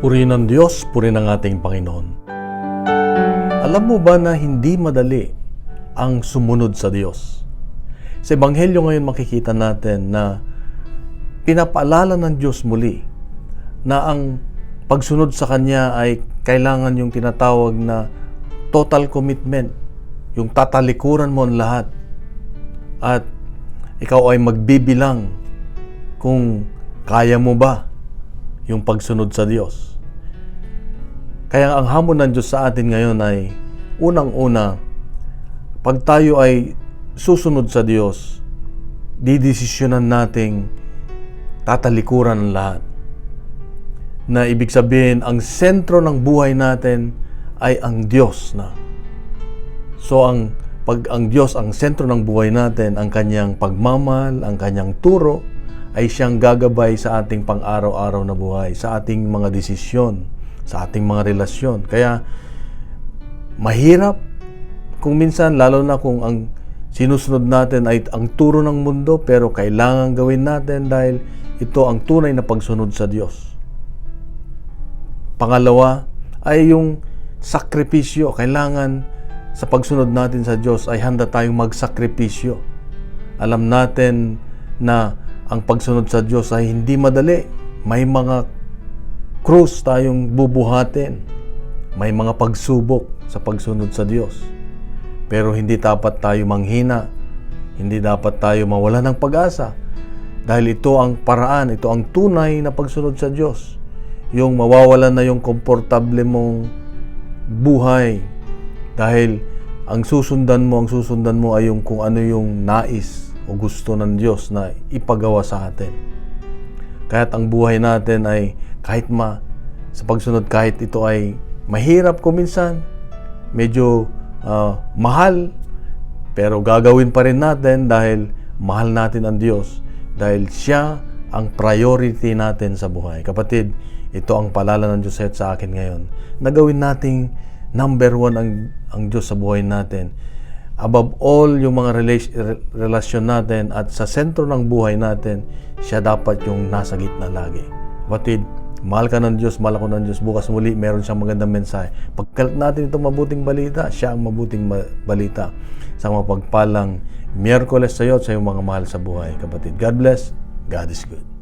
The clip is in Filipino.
Purihin ng Diyos, purihin ng ating Panginoon. Alam mo ba na hindi madali ang sumunod sa Diyos? Sa Ebanghelyo ngayon makikita natin na pinapaalala ng Diyos muli na ang pagsunod sa Kanya ay kailangan yung tinatawag na total commitment, yung tatalikuran mo ang lahat at ikaw ay magbibilang kung kaya mo ba yung pagsunod sa Diyos. Kaya ang hamon ng Diyos sa atin ngayon ay unang-una, pag tayo ay susunod sa Diyos, didesisyonan nating tatalikuran ang lahat. Na ibig sabihin, ang sentro ng buhay natin ay ang Diyos na. So pag ang Diyos ang sentro ng buhay natin, ang Kanyang pagmamahal, ang Kanyang turo, ay siyang gagabay sa ating pang-araw-araw na buhay, sa ating mga desisyon, sa ating mga relasyon. Kaya mahirap kung minsan, lalo na kung ang sinusunod natin ay ang turo ng mundo, pero kailangan gawin natin dahil ito ang tunay na pagsunod sa Diyos. Pangalawa ay yung sakripisyo. Kailangan sa pagsunod natin sa Diyos ay handa tayong magsakripisyo. Alam natin na ang pagsunod sa Diyos ay hindi madali. May mga krus tayong bubuhatin. May mga pagsubok sa pagsunod sa Diyos. Pero hindi dapat tayo manghina. Hindi dapat tayo mawala ng pag-asa. Dahil ito ang paraan, ito ang tunay na pagsunod sa Diyos. Yung mawawala na yung komportable mong buhay. Dahil ang susundan mo ay yung kung ano yung nais o gusto ng Diyos na ipagawa sa atin. Kaya't ang buhay natin ay sa pagsunod, kahit ito ay mahirap kuminsan, medyo mahal, pero gagawin pa rin natin dahil mahal natin ang Diyos, dahil siya ang priority natin sa buhay. Kapatid, ito ang paalala ng Diyos sa akin ngayon, na gawin nating number one ang Diyos sa buhay natin. Above all, yung mga relasyon natin, at sa sentro ng buhay natin, siya dapat yung nasa gitna lagi. Kapatid, mahal ka ng Diyos, mahal ako ng Diyos. Bukas muli, meron siyang magandang mensahe. Pagkalat natin itong mabuting balita, siya ang mabuting balita. Sa mapagpalang Miyerkules sa iyo at sa iyong mga mahal sa buhay. Kapatid, God bless. God is good.